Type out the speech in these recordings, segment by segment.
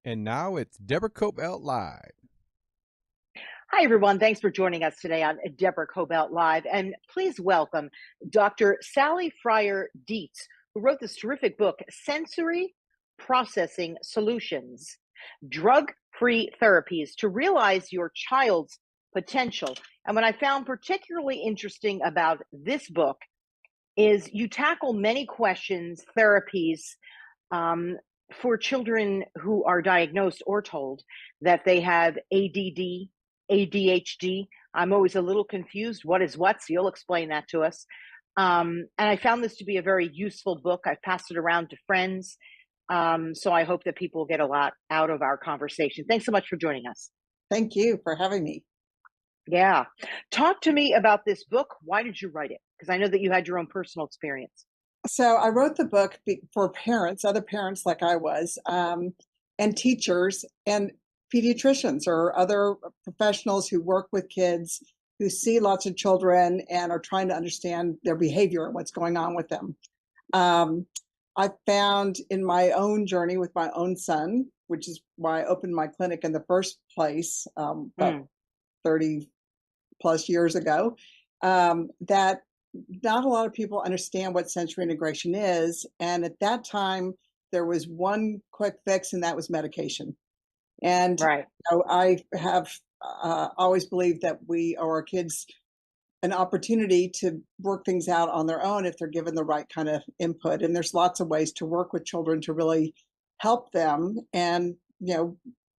And now it's Deborah Kobylt Live. Hi, everyone. Thanks for joining us today on Deborah Kobylt Live. And please welcome Dr. Sally Fryer Dietz, who wrote this terrific book, Sensory Processing Solutions, Drug-Free Therapies to Realize Your Child's Potential. And what I found particularly interesting about this book is you tackle many questions, therapies, for children who are diagnosed or told that they have ADD, ADHD. I'm always a little confused. What is what? So you'll explain that to us. And I found this to be a very useful book. I've passed it around to friends. So I hope that people get a lot out of our conversation. Thanks so much for joining us. Thank you for having me. Yeah. Talk to me about this book. Why did you write it? Because I know that you had your own personal experience. So I wrote the book for parents, other parents like I was, and teachers and pediatricians or other professionals who work with kids who see lots of children and are trying to understand their behavior and what's going on with them. I found in my own journey with my own son, which is why I opened my clinic in the first place about 30 plus years ago, that not a lot of people understand what sensory integration is. And at that time, there was one quick fix, and that was medication. And Right. I have always believed that we owe our kids an opportunity to work things out on their own if they're given the right kind of input. And there's lots of ways to work with children to really help them. And,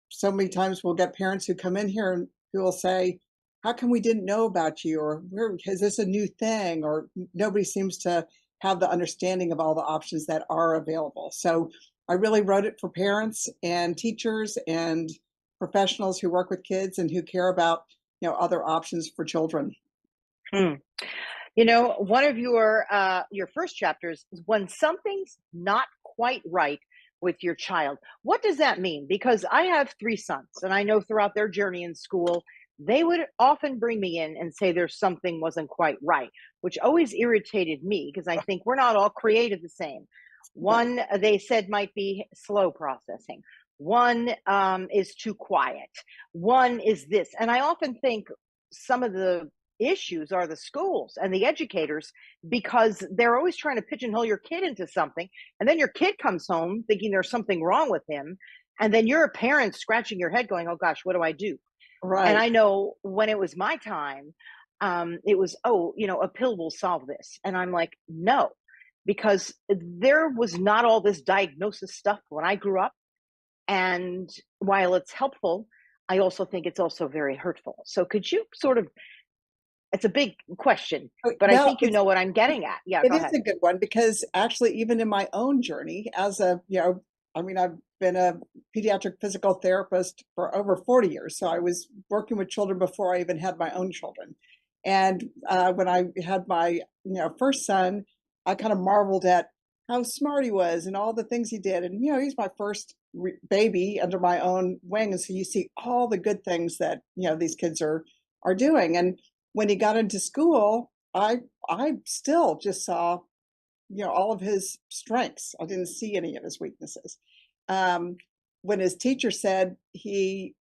so many times we'll get parents who come in here and who will say, how come we didn't know about you? Or is this a new thing? Or nobody seems to have the understanding of all the options that are available. So I really wrote it for parents and teachers and professionals who work with kids and who care about, other options for children. One of your first chapters is when something's not quite right with your child. What does that mean? Because I have 3 sons, and I know throughout their journey in school, they would often bring me in and say there's something wasn't quite right, which always irritated me because I think we're not all created the same. One, they said, might be slow processing. One is too quiet. One is this. And I often think some of the issues are the schools and the educators because they're always trying to pigeonhole your kid into something. And then your kid comes home thinking there's something wrong with him. And then you're a parent scratching your head going, oh gosh, what do I do? Right. And I know when it was my time, it was, a pill will solve this. And I'm like, no, because there was not all this diagnosis stuff when I grew up. And while it's helpful, I also think it's also very hurtful. So could you it's a big question, but I think you know what I'm getting at. Yeah, it go is ahead. a good one because actually, even in my own journey as I've been a pediatric physical therapist for over 40 years. So I was working with children before I even had my own children. And when I had my, first son, I kind of marveled at how smart he was and all the things he did. And, he's my first baby under my own wing. And so you see all the good things that, these kids are doing. And when he got into school, I still just saw, all of his strengths. I didn't see any of his weaknesses. When his teacher said he,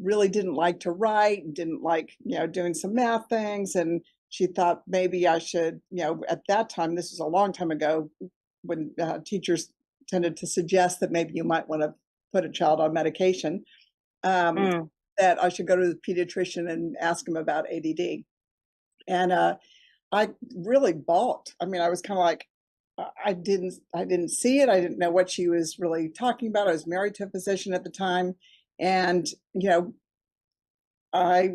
really didn't like to write and didn't like, doing some math things. And she thought maybe I should, at that time, this was a long time ago, when teachers tended to suggest that maybe you might want to put a child on medication, that I should go to the pediatrician and ask him about ADD. And I really balked. I mean, I was kind of like, I didn't see it. I didn't know what she was really talking about. I was married to a physician at the time. And, I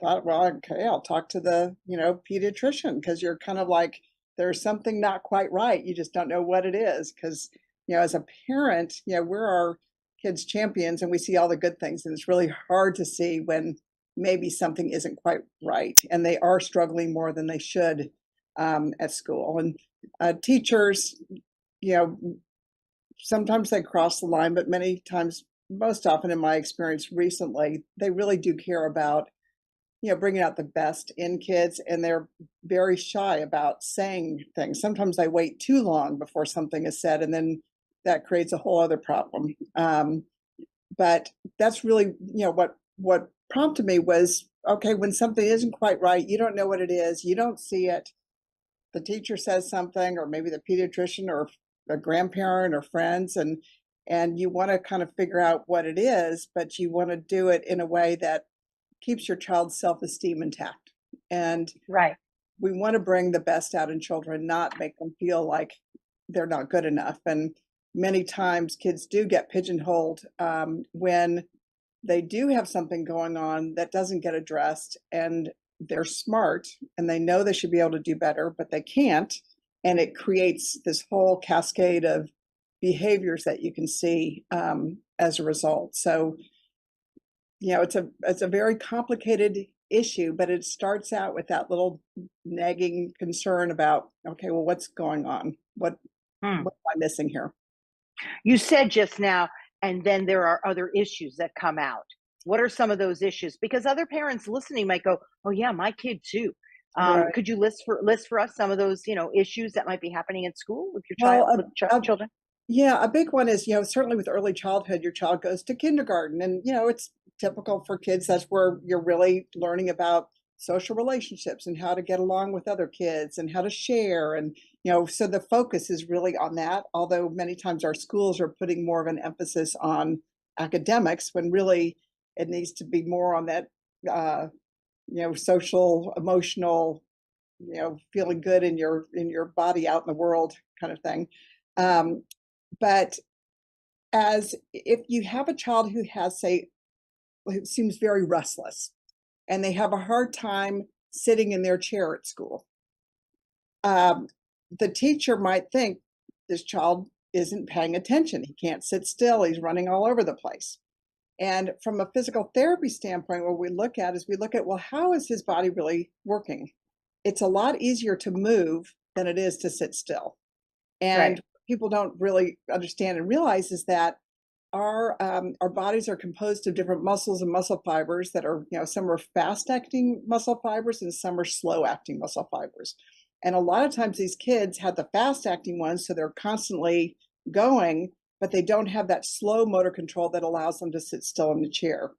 thought, well, okay, I'll talk to the, pediatrician, because you're kind of like, there's something not quite right. You just don't know what it is. Because, as a parent, we're our kids' champions and we see all the good things. And it's really hard to see when maybe something isn't quite right. And they are struggling more than they should at school. And teachers, sometimes they cross the line, but many times, most often in my experience recently, they really do care about, bringing out the best in kids, and they're very shy about saying things. Sometimes they wait too long before something is said, and then that creates a whole other problem. But that's really, what prompted me was, okay, when something isn't quite right, you don't know what it is, you don't see it. The teacher says something, or maybe the pediatrician or a grandparent or friends, and you want to kind of figure out what it is, but you want to do it in a way that keeps your child's self-esteem intact. And Right. we want to bring the best out in children, not make them feel like they're not good enough. And many times kids do get pigeonholed when they do have something going on that doesn't get addressed, and they're smart and they know they should be able to do better, but they can't. And it creates this whole cascade of behaviors that you can see as a result. So, it's a very complicated issue, but it starts out with that little nagging concern about, okay, well, what's going on? What am I missing here? You said just now, and then there are other issues that come out. What are some of those issues? Because other parents listening might go, "Oh yeah, my kid too." Right. Could you list for us some of those issues that might be happening at school with your Well, children? yeah, a big one is, certainly with early childhood, your child goes to kindergarten, and, it's typical for kids. That's where you're really learning about social relationships and how to get along with other kids and how to share. And, so the focus is really on that. Although many times our schools are putting more of an emphasis on academics, when really it needs to be more on that, social, emotional, feeling good in your body out in the world kind of thing. Um, but as if you have a child who has, say, who seems very restless, and they have a hard time sitting in their chair at school, the teacher might think this child isn't paying attention. He can't sit still. He's running all over the place. And from a physical therapy standpoint, what we look at is, well, how is his body really working? It's a lot easier to move than it is to sit still. And Right. people don't really understand and realize is that our bodies are composed of different muscles and muscle fibers that are, some are fast acting muscle fibers and some are slow acting muscle fibers. And a lot of times these kids have the fast acting ones, so they're constantly going, but they don't have that slow motor control that allows them to sit still in the chair.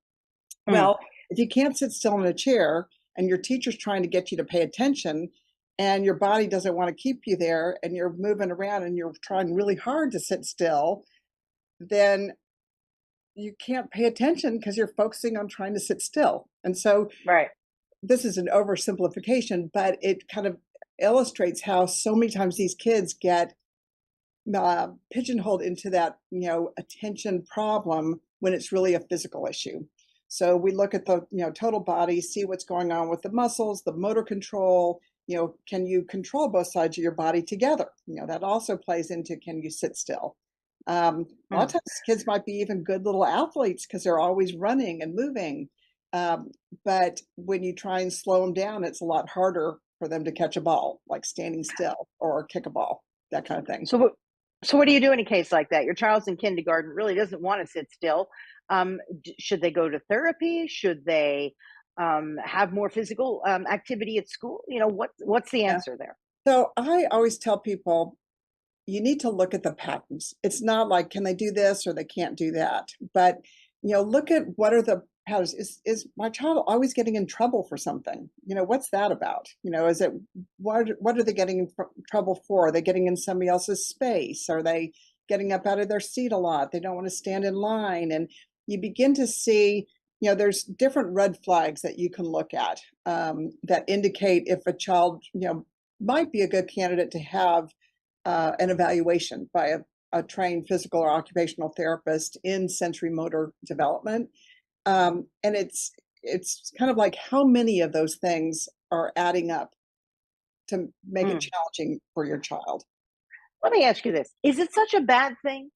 Mm. Well, if you can't sit still in a chair and your teacher's trying to get you to pay attention, and your body doesn't want to keep you there, and you're moving around and you're trying really hard to sit still, then you can't pay attention because you're focusing on trying to sit still. And so Right. this is an oversimplification, but it kind of illustrates how so many times these kids get pigeonholed into that, attention problem when it's really a physical issue. So we look at the, total body, see what's going on with the muscles, the motor control. Can you control both sides of your body together? That also plays into, can you sit still? A lot of Mm. times kids might be even good little athletes because they're always running and moving. But when you try and slow them down, it's a lot harder for them to catch a ball, like standing still or kick a ball, that kind of thing. So what do you do in a case like that? Your child's in kindergarten, really doesn't want to sit still. Should they go to therapy? Should they have more physical activity at school? What's the Yeah. answer there? So I always tell people, you need to look at the patterns. It's not like, can they do this or they can't do that? But, look at what are the patterns. Is my child always getting in trouble for something? What's that about? Is it, what are they getting in trouble for? Are they getting in somebody else's space? Are they getting up out of their seat a lot? They don't want to stand in line. And you begin to see, there's different red flags that you can look at that indicate if a child, might be a good candidate to have an evaluation by a trained physical or occupational therapist in sensory motor development. And it's kind of like, how many of those things are adding up to make it Mm. challenging for your child? Let me ask you this. Is it such a bad thing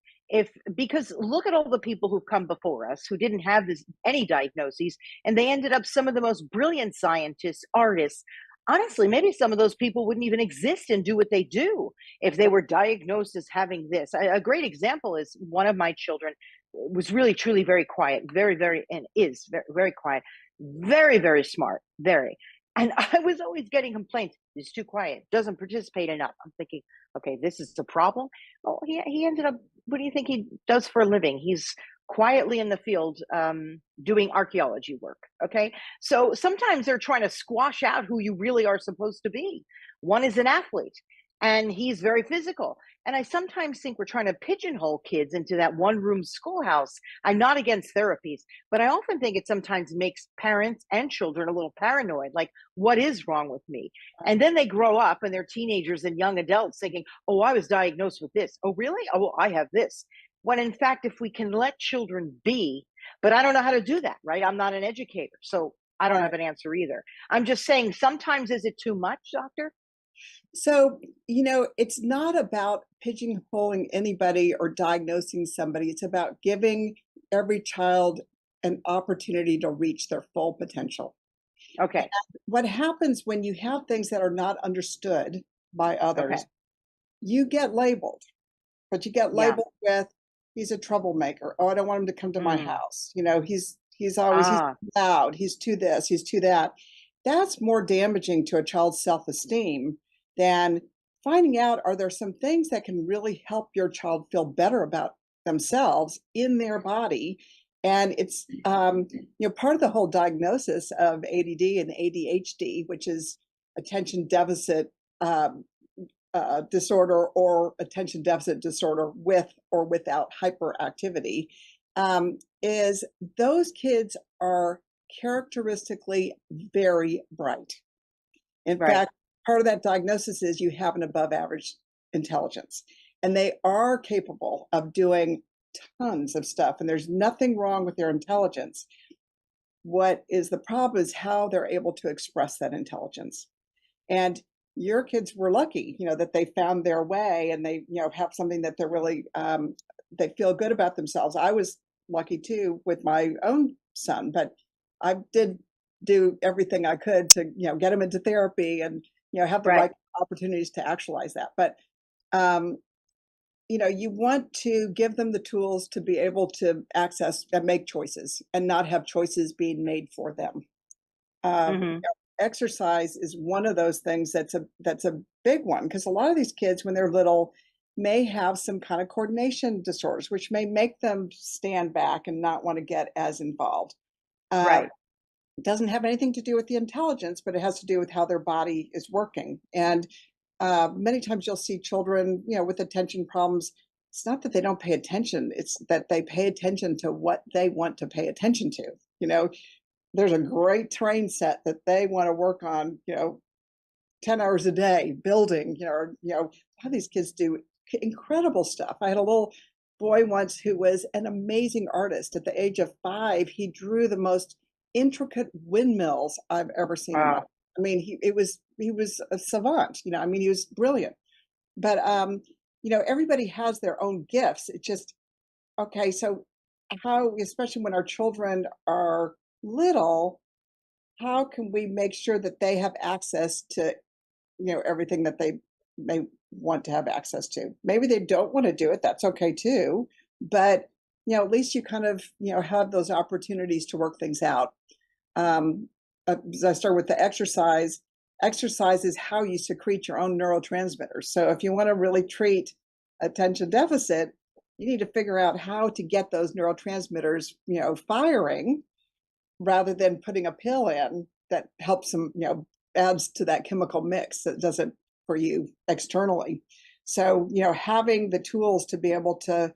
because look at all the people who've come before us who didn't have any diagnoses, and they ended up some of the most brilliant scientists, artists. Honestly, maybe some of those people wouldn't even exist and do what they do if they were diagnosed as having this. A great example is one of my children was really, truly very quiet, very, very, and is very, very quiet, very, very smart, very. And I was always getting complaints. He's too quiet, doesn't participate enough. I'm thinking, okay, this is the problem. Well, he ended up what do you think he does for a living? He's quietly in the field doing archaeology work. Okay. So sometimes they're trying to squash out who you really are supposed to be. One is an athlete and he's very physical. And I sometimes think we're trying to pigeonhole kids into that one room schoolhouse. I'm not against therapies, but I often think it sometimes makes parents and children a little paranoid. Like, what is wrong with me? And then they grow up and they're teenagers and young adults thinking, oh, I was diagnosed with this. Oh, really? Oh, well, I have this. When in fact, if we can let children be, but I don't know how to do that, right? I'm not an educator, so I don't Right. have an answer either. I'm just saying, sometimes is it too much, doctor? So, it's not about pigeonholing anybody or diagnosing somebody. It's about giving every child an opportunity to reach their full potential. And Okay. what happens when you have things that are not understood by Okay. others, you get labeled, but you get Yeah. labeled with he's a troublemaker. Oh, I don't want him to come to my Mm. house. He's Ah. loud, he's too this, he's too that. That's more damaging to a child's self-esteem than finding out, are there some things that can really help your child feel better about themselves in their body? And it's part of the whole diagnosis of ADD and ADHD, which is attention deficit disorder or attention deficit disorder with or without hyperactivity, is those kids are characteristically very bright. In Right. fact, part of that diagnosis is you have an above average intelligence, and they are capable of doing tons of stuff, and there's nothing wrong with their intelligence. What is the problem is how they're able to express that intelligence. And your kids were lucky, that they found their way and they, have something that they're really, they feel good about themselves. I was lucky too with my own son, but I did do everything I could to, get him into therapy and, have the Right. right opportunities to actualize that. But, um, you want to give them the tools to be able to access and make choices and not have choices being made for them. Hmm. Exercise is one of those things that's a big one, because a lot of these kids when they're little may have some kind of coordination disorders, which may make them stand back and not want to get as involved. Right. It doesn't have anything to do with the intelligence, but it has to do with how their body is working. And many times you'll see children, with attention problems. It's not that they don't pay attention; it's that they pay attention to what they want to pay attention to. You know, there's a great train set that they want to work on, 10 hours a day building, a lot of these kids do incredible stuff. I had a little boy once who was an amazing artist. At the age of 5, he drew the most intricate windmills I've ever seen in my life. Wow. I mean, he was a savant, I mean, he was brilliant. But everybody has their own gifts. It just okay, so how, especially when our children are little, how can we make sure that they have access to, everything that they may want to have access to? Maybe they don't want to do it. That's okay too. But, at least you kind of, have those opportunities to work things out. Um, as I start with the exercise, exercise is how you secrete your own neurotransmitters. So if you want to really treat attention deficit, you need to figure out how to get those neurotransmitters, firing, rather than putting a pill in that helps them, adds to that chemical mix that doesn't for you externally. So, having the tools to be able to,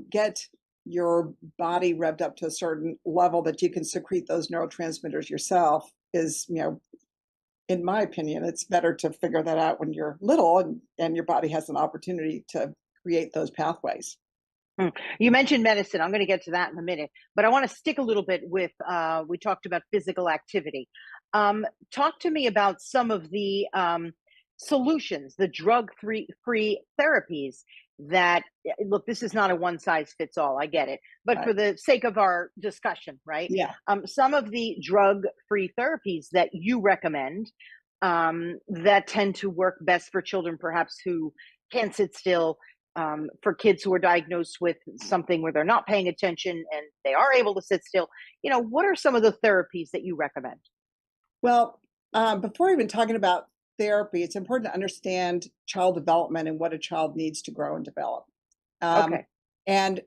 get your body revved up to a certain level that you can secrete those neurotransmitters yourself is, in my opinion, it's better to figure that out when you're little and your body has an opportunity to create those pathways. Mm. You mentioned medicine. I'm going to get to that in a minute, but I want to stick a little bit with. We talked about physical activity. Talk to me about some of the solutions, the drug-free therapies that look. This is not a one size fits all. I get it, but Right. for the sake of our discussion, right? Yeah. Some of the drug-free therapies that you recommend that tend to work best for children, perhaps who can't sit still, for kids who are diagnosed with something where they're not paying attention and they are able to sit still. What are some of the therapies that you recommend? Well, before even talking about therapy, it's important to understand child development and what a child needs to grow and develop. Um, Okay. And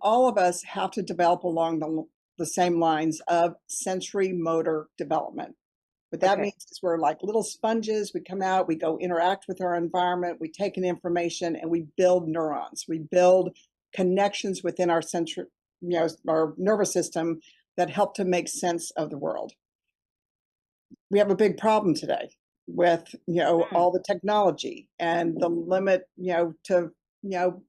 all of us have to develop along the same lines of sensory motor development. What that Okay. means is we're like little sponges. We come out, we go interact with our environment, we take in information, and we build neurons. We build connections within our our nervous system that help to make sense of the world. We have a big problem today with, Mm. all the technology and the limit, to, the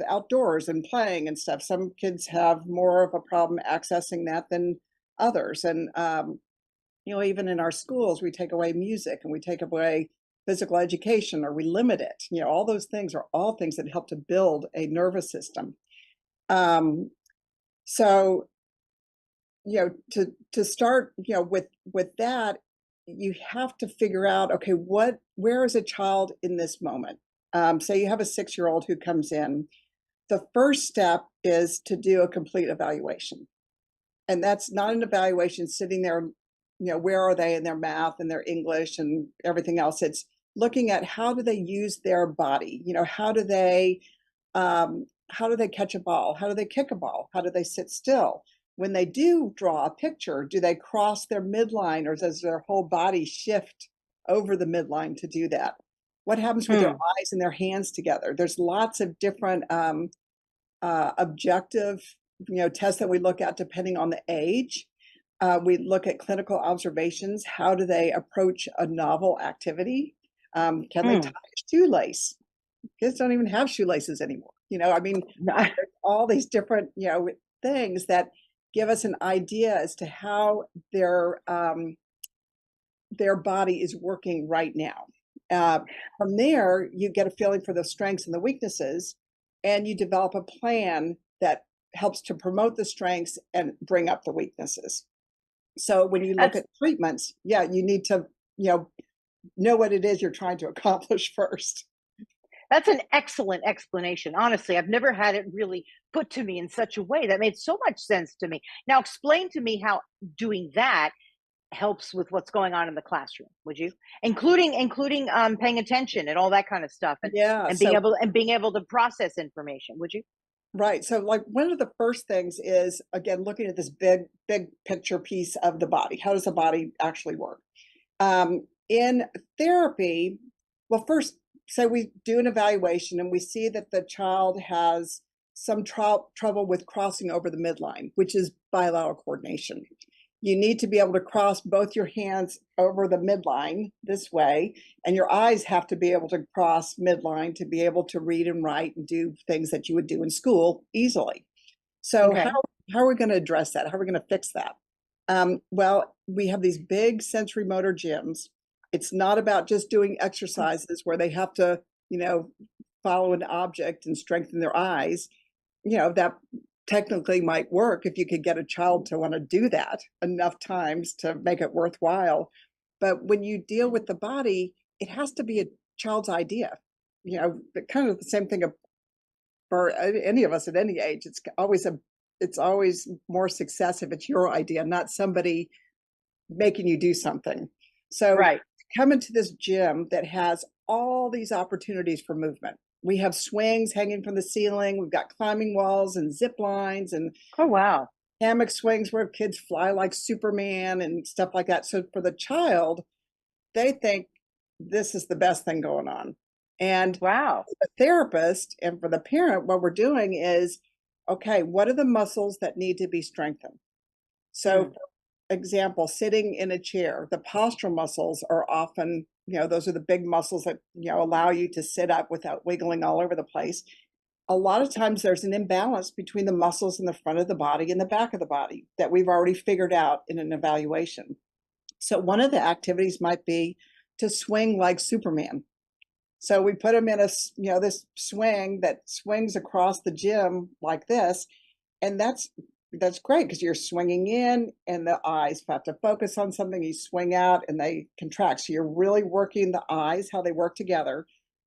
outdoors and playing and stuff. Some kids have more of a problem accessing that than others. And, even in our schools, we take away music and we take away physical education, or we limit it. All those things are all things that help to build a nervous system. Um, so, to start, with that, you have to figure out, okay, where is a child in this moment? Say you have a 6-year-old who comes in. The first step is to do a complete evaluation. And that's not an evaluation sitting there, where are they in their math and their English and everything else. It's looking at how do they use their body? How do they catch a ball? How do they kick a ball? How do they sit still? When they do draw a picture, do they cross their midline, or does their whole body shift over the midline to do that? What happens with their Hmm. eyes and their hands together? There's lots of different objective, tests that we look at depending on the age. We look at clinical observations. How do they approach a novel activity? Can they tie Hmm. a shoelace? Kids don't even have shoelaces anymore. There's all these different, things that give us an idea as to how their body is working right now. From there, you get a feeling for the strengths and the weaknesses, and you develop a plan that helps to promote the strengths and bring up the weaknesses. So when you look That's at treatments, yeah, you need to, know what it is you're trying to accomplish first. That's an excellent explanation. Honestly, I've never had it really put to me in such a way that made so much sense to me. Now, explain to me how doing that helps with what's going on in the classroom, would you? Including paying attention and all that kind of stuff, and Yeah. being able to process information, would you? Right. So, like, one of the first things is, again, looking at this big picture piece of the body. How does the body actually work? In therapy, well, first, say we do an evaluation and we see that the child has some trouble with crossing over the midline, which is bilateral coordination. You need to be able to cross both your hands over the midline this way, and your eyes have to be able to cross midline to be able to read and write and do things that you would do in school easily. So Okay. how are we going to address that? How are we going to fix that? Well, we have these big sensory motor gyms. It's not about just doing exercises where they have to, follow an object and strengthen their eyes. That technically might work if you could get a child to want to do that enough times to make it worthwhile. But when you deal with the body, it has to be a child's idea. Kind of the same thing for any of us at any age. It's always more success if it's your idea, not somebody making you do something. So Right. come into this gym that has all these opportunities for movement. We have swings hanging from the ceiling. We've got climbing walls and zip lines and Oh, wow. hammock swings where kids fly like Superman and stuff like that. So for the child, they think this is the best thing going on. And Wow. the therapist and for the parent, what we're doing is, okay, what are the muscles that need to be strengthened? So, Mm. for example, sitting in a chair, the postural muscles are often, those are the big muscles that, allow you to sit up without wiggling all over the place. A lot of times there's an imbalance between the muscles in the front of the body and the back of the body that we've already figured out in an evaluation. So one of the activities might be to swing like Superman. So we put them in this swing that swings across the gym like this, and that's great because you're swinging in and the eyes have to focus on something. You swing out and they contract. So you're really working the eyes, how they work together.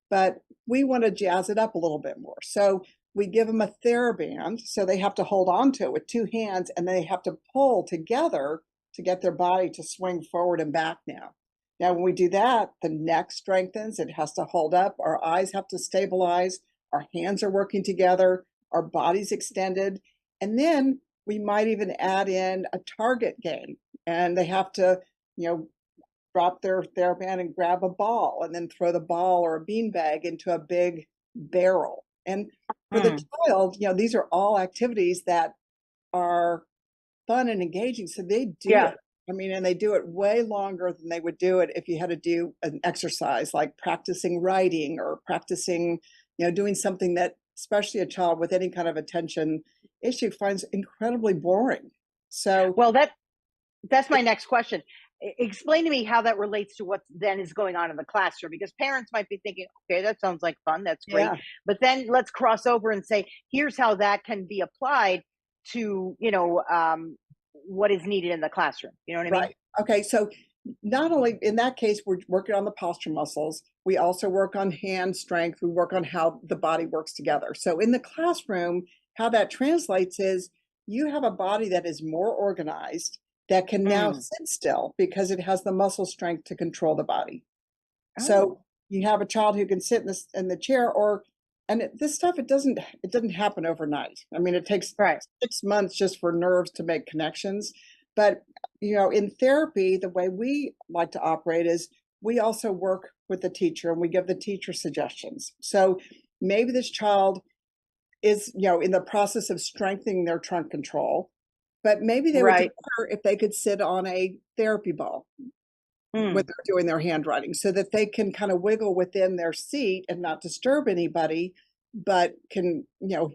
But we want to jazz it up a little bit more. So we give them a TheraBand. So they have to hold on to it with two hands and they have to pull together to get their body to swing forward and back now. Now, when we do that, the neck strengthens. It has to hold up. Our eyes have to stabilize. Our hands are working together. our bodies extended. And then we might even add in a target game, and they have to, drop their TheraBand and grab a ball and then throw the ball or a beanbag into a big barrel. And for the child, these are all activities that are fun and engaging. So they do it. And they do it way longer than they would do it if you had to do an exercise like practicing writing or practicing, doing something that especially a child with any kind of attention issue finds incredibly boring. So, well, that's my next question. Explain to me how that relates to what then is going on in the classroom, because parents might be thinking, okay, that sounds like fun. That's great. Yeah. But then let's cross over and say, here's how that can be applied to, what is needed in the classroom. You know what I mean? Right. Okay. So not only in that case, we're working on the posture muscles, we also work on hand strength. We work on how the body works together. So in the classroom, how that translates is you have a body that is more organized, that can now sit still because it has the muscle strength to control the body. So you have a child who can sit in the chair, this stuff, it doesn't happen overnight. It takes 6 months just for nerves to make connections. But, in therapy, the way we like to operate is we also work with the teacher and we give the teacher suggestions. So maybe this child is, in the process of strengthening their trunk control, but maybe they would do better if they could sit on a therapy ball when they're doing their handwriting, so that they can kind of wiggle within their seat and not disturb anybody, but can,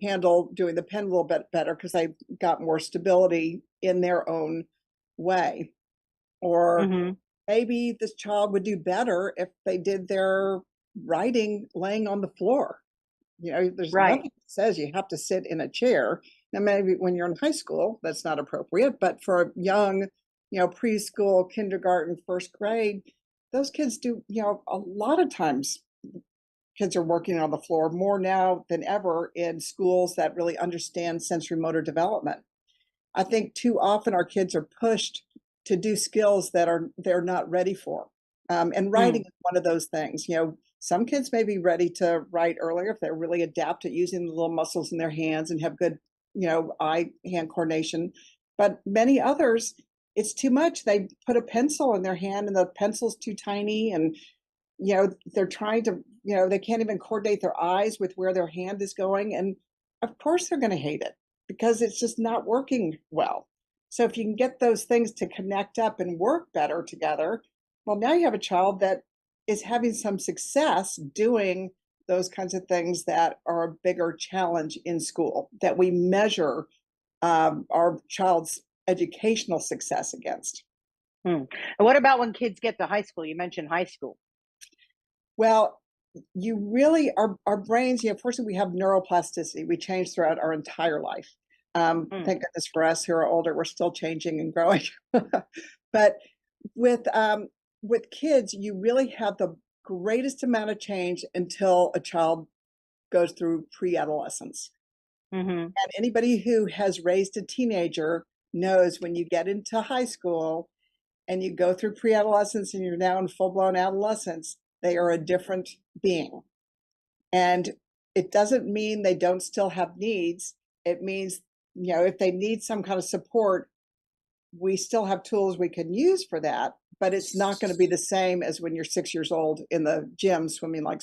handle doing the pen a little bit better because they got more stability in their own way. Or maybe this child would do better if they did their writing laying on the floor. There's nothing that says you have to sit in a chair. Now, maybe when you're in high school, that's not appropriate, but for a young, preschool, kindergarten, first grade, those kids do, a lot of times kids are working on the floor more now than ever in schools that really understand sensory motor development. I think too often our kids are pushed to do skills that they're not ready for. And writing is one of those things. Some kids may be ready to write earlier if they're really adept at using the little muscles in their hands and have good, eye-hand coordination. But many others, it's too much. They put a pencil in their hand and the pencil's too tiny, and they're trying to, they can't even coordinate their eyes with where their hand is going. And of course they're going to hate it because it's just not working well. So if you can get those things to connect up and work better together, well, now you have a child that is having some success doing those kinds of things that are a bigger challenge in school that we measure our child's educational success against. And what about when kids get to high school? You mentioned high school. Well, you really, our brains, fortunately, we have neuroplasticity. We change throughout our entire life. Thank goodness for us who are older, we're still changing and growing. But with kids, you really have the greatest amount of change until a child goes through pre-adolescence. And anybody who has raised a teenager knows when you get into high school and you go through pre-adolescence and you're now in full-blown adolescence, they are a different being. And it doesn't mean they don't still have needs. It means, if they need some kind of support, we still have tools we can use for that, but it's not going to be the same as when you're 6 years old in the gym swinging like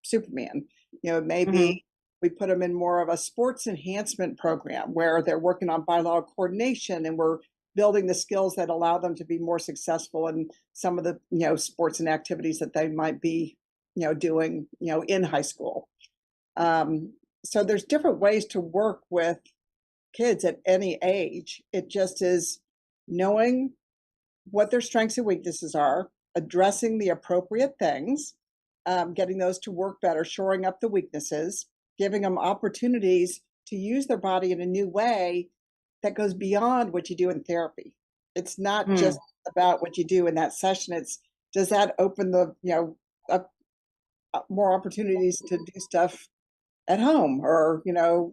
Superman. Maybe we put them in more of a sports enhancement program where they're working on bilateral coordination and we're building the skills that allow them to be more successful in some of the, sports and activities that they might be, doing, in high school. So there's different ways to work with kids at any age. It just is knowing what their strengths and weaknesses are, addressing the appropriate things, getting those to work better, shoring up the weaknesses, giving them opportunities to use their body in a new way that goes beyond what you do in therapy. It's not just about what you do in that session. It's, does that open the, more opportunities to do stuff at home or, in a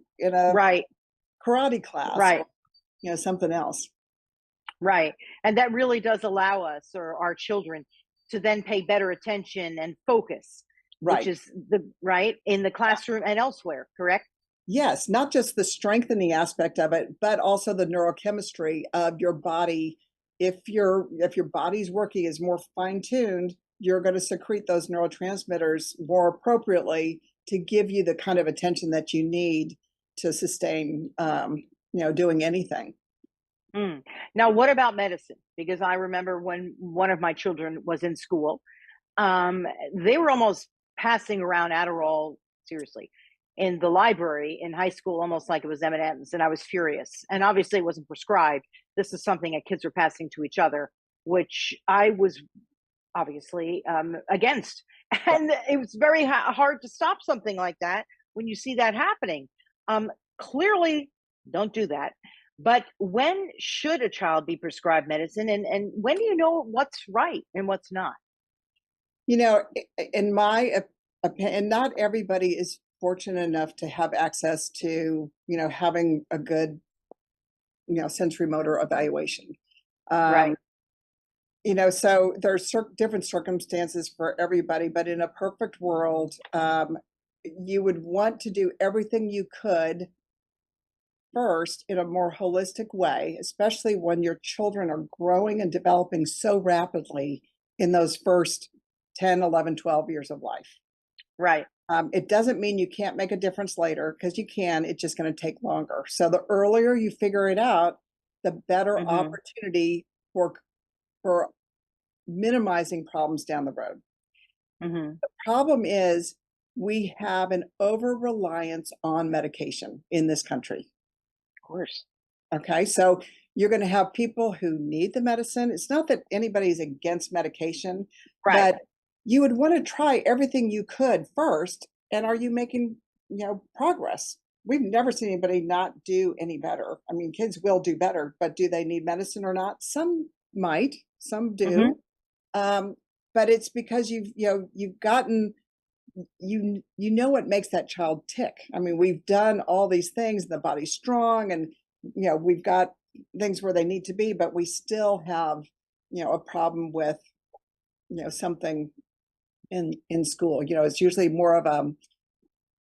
karate class, or, something else. Right. And that really does allow us or our children to then pay better attention and focus, which is in the classroom and elsewhere, correct? Yes, not just the strengthening aspect of it, but also the neurochemistry of your body. If your body's working is more fine-tuned, you're going to secrete those neurotransmitters more appropriately to give you the kind of attention that you need to sustain, doing anything. Now, what about medicine? Because I remember when one of my children was in school, they were almost passing around Adderall, seriously, in the library in high school, almost like it was M&Ms, and I was furious. And obviously, it wasn't prescribed. This is something that kids are passing to each other, which I was obviously against. And it was very hard to stop something like that when you see that happening. Clearly, don't do that. But when should a child be prescribed medicine, and when do you know what's right and what's not? In my opinion, not everybody is fortunate enough to have access to, having a good, sensory motor evaluation. Right. So there's different circumstances for everybody, but in a perfect world, you would want to do everything you could first in a more holistic way, especially when your children are growing and developing so rapidly in those first 10, 11, 12 years of life. Right. It doesn't mean you can't make a difference later, because you can. It's just going to take longer. So the earlier you figure it out, the better opportunity for minimizing problems down the road. The problem is we have an over-reliance on medication in this country. Of course. Okay, so you're going to have people who need the medicine. It's not that anybody's against medication, Right. but you would want to try everything you could first. And are you making, progress? We've never seen anybody not do any better. I mean, kids will do better, but do they need medicine or not? Some might, some do. But it's because you've gotten, what makes that child tick. I mean, we've done all these things, the body's strong, and we've got things where they need to be, but we still have a problem with something in school. It's usually more of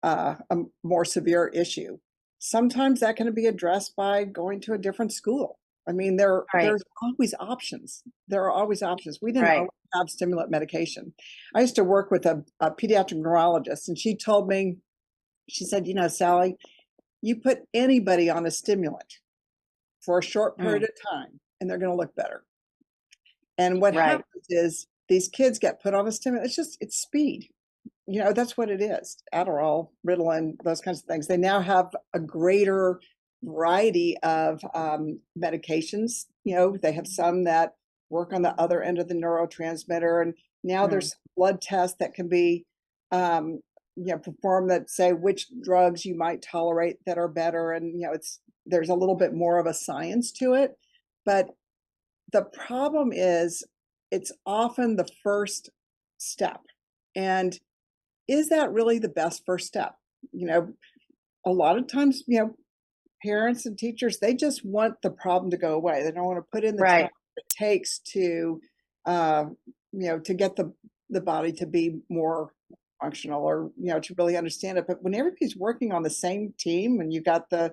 a more severe issue. Sometimes that can be addressed by going to a different school. I mean, there's always options. There are always options. We didn't always have stimulant medication. I used to work with a pediatric neurologist, and she told me, she said, Sally, you put anybody on a stimulant for a short period of time, and they're going to look better. And what happens is these kids get put on a stimulant. It's speed. That's what it is. Adderall, Ritalin, those kinds of things. They now have a greater variety of medications. They have some that work on the other end of the neurotransmitter. And now there's blood tests that can be performed that say which drugs you might tolerate that are better. And, there's a little bit more of a science to it. But the problem is it's often the first step. And is that really the best first step? A lot of times, parents and teachers, they just want the problem to go away. They don't want to put in the time it takes to, to get the body to be more functional, or, to really understand it. But when everybody's working on the same team, and you've got the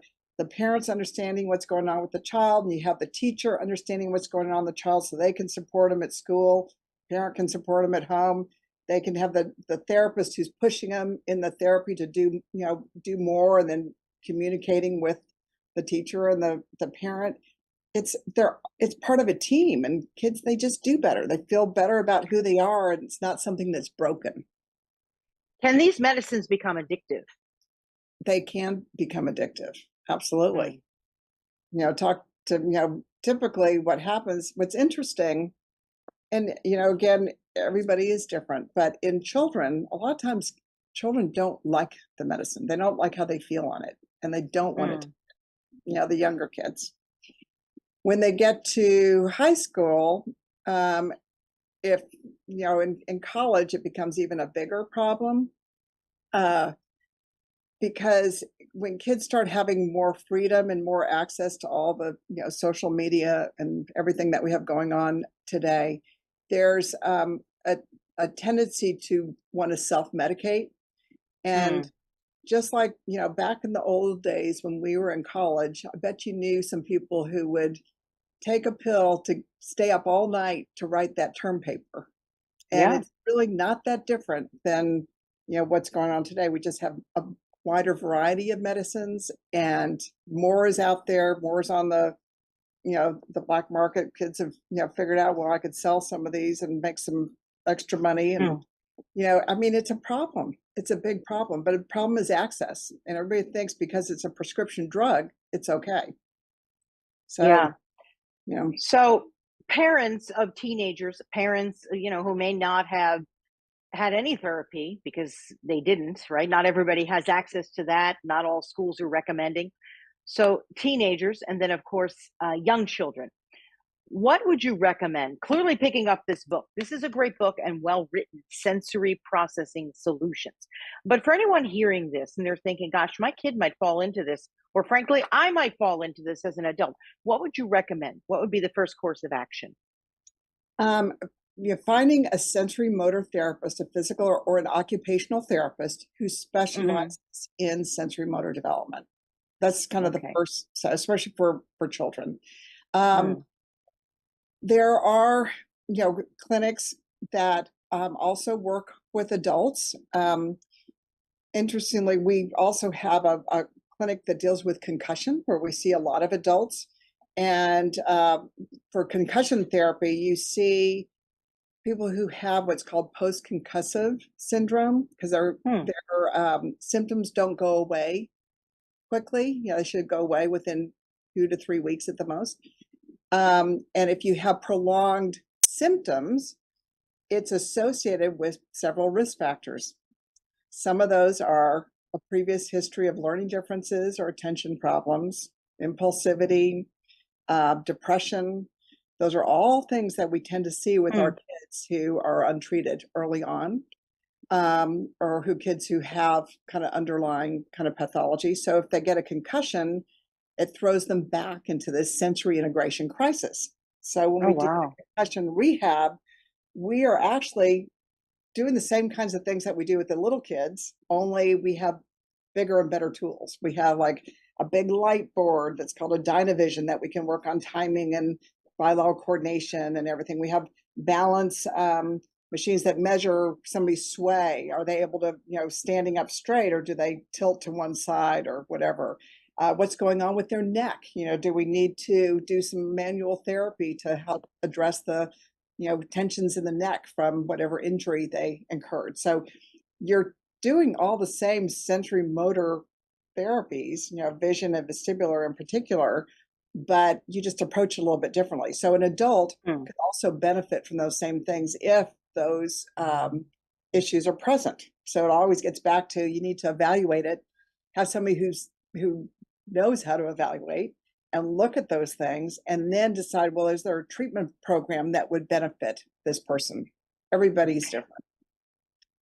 parents understanding what's going on with the child, and you have the teacher understanding what's going on with the child so they can support them at school, parent can support them at home, they can have the therapist who's pushing them in the therapy to do more, and then communicating with the teacher and the parent. It's part of a team, and kids, they just do better. They feel better about who they are, and it's not something that's broken. Can these medicines become addictive? They can become addictive. Absolutely. Typically what happens, what's interesting, and, again, everybody is different, but in children, a lot of times children don't like the medicine. They don't like how they feel on it, and they don't want it, the younger kids. When they get to high school, if, in college, it becomes even a bigger problem, because when kids start having more freedom and more access to all the, social media and everything that we have going on today, there's a tendency to want to self-medicate. And just like, back in the old days when we were in college, I bet you knew some people who would take a pill to stay up all night to write that term paper. And Yeah. it's really not that different than, what's going on today. We just have a wider variety of medicines, and more is out there, more is on the black market. Kids have, figured out, well, I could sell some of these and make some extra money. And, it's a problem. It's a big problem, but the problem is access. And everybody thinks because it's a prescription drug, it's okay. So, Yeah. you know, So parents of teenagers, parents, who may not have had any therapy because they didn't, right? Not everybody has access to that. Not all schools are recommending. So teenagers, and then of course, young children. What would you recommend? Clearly picking up this book. This is a great book and well written, Sensory Processing Solutions. But for anyone hearing this and they're thinking, gosh, my kid might fall into this, or frankly, I might fall into this as an adult, what would you recommend? What would be the first course of action? um, you're finding a sensory motor therapist, a physical or an occupational therapist who Hmm. specializes in sensory motor development. That's kind of the Okay. first, so especially for children. Um, Mm. there are, clinics that also work with adults. Interestingly, we also have a clinic that deals with concussion, where we see a lot of adults. And for concussion therapy, you see people who have what's called post-concussive syndrome, because Hmm. their symptoms don't go away quickly. They should go away within 2 to 3 weeks at the most. And if you have prolonged symptoms, it's associated with several risk factors. Some of those are a previous history of learning differences or attention problems, impulsivity, depression. Those are all things that we tend to see with our Hmm. kids who are untreated early on, or kids who have kind of underlying kind of pathology. So if they get a concussion, it throws them back into this sensory integration crisis. So when Oh, we do the wow. concussion rehab, we are actually doing the same kinds of things that we do with the little kids, only we have bigger and better tools. We have like a big light board that's called a Dynavision that we can work on timing and bilateral coordination and everything. We have balance machines that measure somebody's sway. Are they able to, standing up straight, or do they tilt to one side or whatever? What's going on with their neck? Do we need to do some manual therapy to help address the tensions in the neck from whatever injury they incurred? So you're doing all the same sensory motor therapies, vision and vestibular in particular, but you just approach it a little bit differently. So an adult Hmm. could also benefit from those same things if those issues are present. So it always gets back to, you need to evaluate it, have somebody who knows how to evaluate and look at those things, and then decide, well, is there a treatment program that would benefit this person? Everybody's different.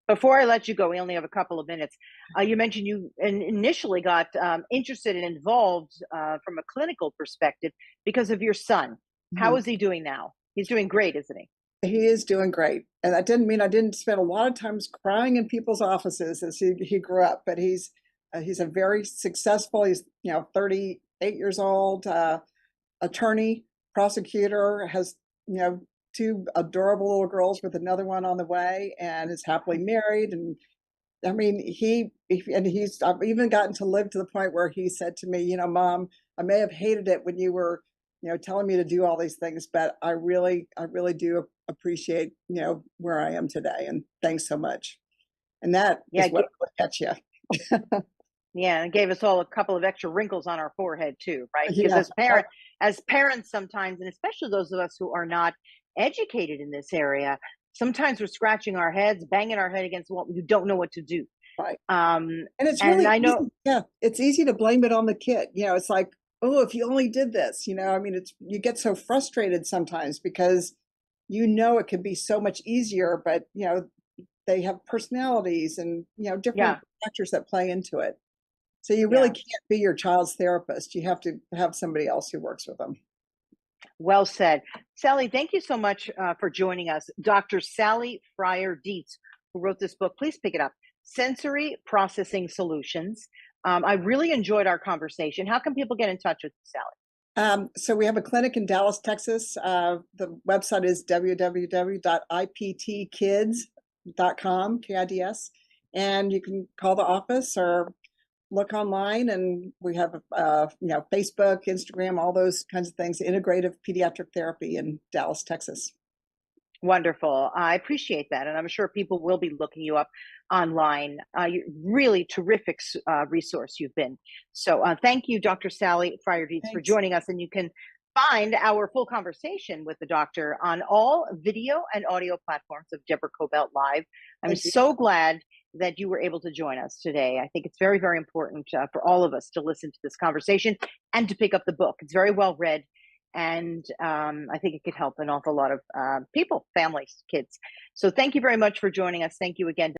Before I let you go, we only have a couple of minutes. You mentioned you initially got interested and involved from a clinical perspective because of your son. How Mhm. is he doing now? He's doing great, isn't he? He is doing great. And that didn't mean I didn't spend a lot of times crying in people's offices as he grew up, but he's a very successful, he's 38 years old, attorney, prosecutor, has you know two adorable little girls with another one on the way, and is happily married. And I mean, I've even gotten to live to the point where he said to me, Mom, I may have hated it when you were, telling me to do all these things, but I really do appreciate, where I am today. And thanks so much. And that Yeah, is what will catch you. yeah, and gave us all a couple of extra wrinkles on our forehead too, right? Because Yeah. as parents sometimes, and especially those of us who are not educated in this area, sometimes we're scratching our heads, banging our head against what you don't know what to do. Right. Um, And it's and really I know, easy. Yeah. It's easy to blame it on the kid. It's like, oh, if you only did this, you get so frustrated sometimes because it could be so much easier, but they have personalities and different yeah, factors that play into it. So you really yeah. can't be your child's therapist. You have to have somebody else who works with them. Well said. Sally, thank you so much for joining us. Dr. Sally Fryer Dietz, who wrote this book, please pick it up. Sensory Processing Solutions. I really enjoyed our conversation. How can people get in touch with you, Sally? So we have a clinic in Dallas, Texas. The website is www.iptkids.com, KIDS, and you can call the office or look online. And we have, Facebook, Instagram, all those kinds of things. Integrative Pediatric Therapy in Dallas, Texas. Wonderful. I appreciate that. And I'm sure people will be looking you up online. You're really terrific resource you've been. So thank you, Dr. Sally Fryer Dietz, for joining us. And you can find our full conversation with the doctor on all video and audio platforms of Deborah Kobylt Live. I'm so glad that you were able to join us today. I think it's very, very important for all of us to listen to this conversation and to pick up the book. It's very well read. And I think it could help an awful lot of people, families, kids. So thank you very much for joining us. Thank you again.